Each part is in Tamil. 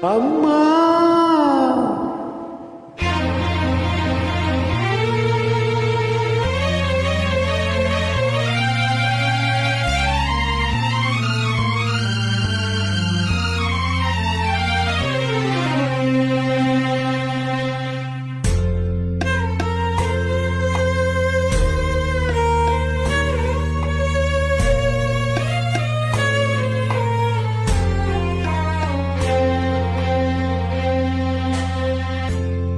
அம்மா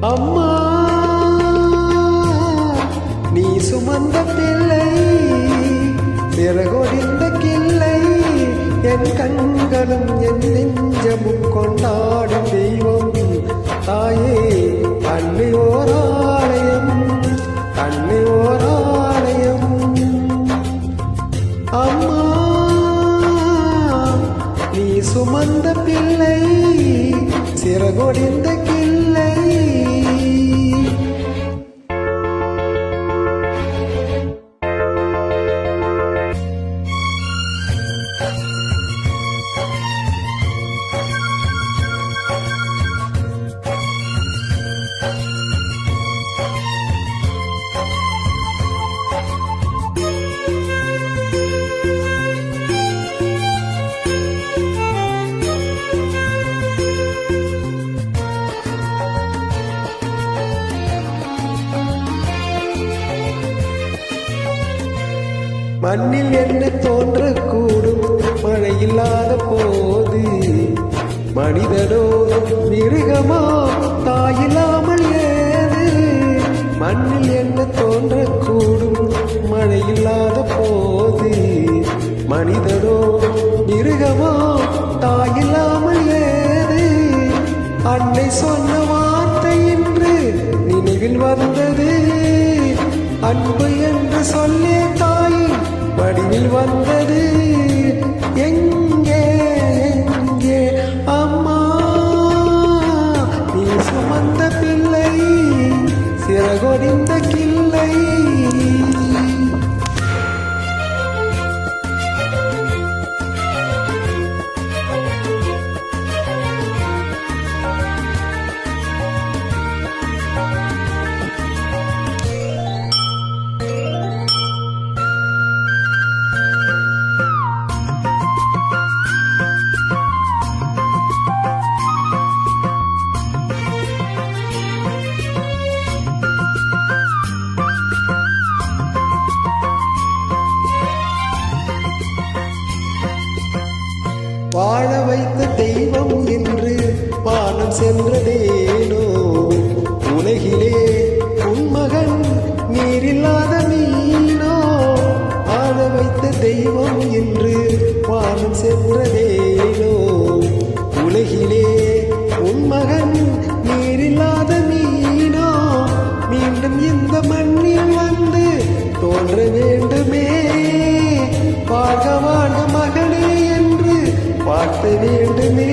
அம்மா நீ சுமந்த பிள்ளை சிறகொடிந்த கிள்ளை என் கண்களும் என் நெஞ்சமும் கொண்டாடும் தெய்வம் தாயே அன்னை ஓராலயம் அன்னை ஓராலயம் அம்மா நீ சுமந்த பிள்ளை சிறகொடிந்த கிள்ளை மண்ணில் என்ன தோன்றக்கூடும் மழை இல்லாத போது மனிதனோ மிருகமோ தாயில்லாமல் ஏது மண்ணில் என்ன தோன்றக்கூடும் மழை இல்லாத போது மனிதனோ மிருகமோ தாயில்லாமல் ஏது அன்னை சொன்ன வார்த்தை என்று நினைவில் வந்தது அன்பு என்று சொல்லே தாய் வடிவில் வந்தது எங்கே எங்கே அம்மா நீ சுமந்த பிள்ளை சிறகொடிந்த கிள்ளை வாழ வைத்த தெய்வம் என்று வானம் சென்றதேனோ உலகிலே உன் மகன் நீரில்லாத மீனோ வாழ வைத்த தெய்வம் என்று வானம் சென்றதேனோ உலகிலே உன் மகன் நீரில்லாத மீனோ மீண்டும் இந்த மண்ணில் வந்து தோன்ற வேண்டுமே வாழ்க வாழ்க மகனே என்று பார்த்த வேண்டுமே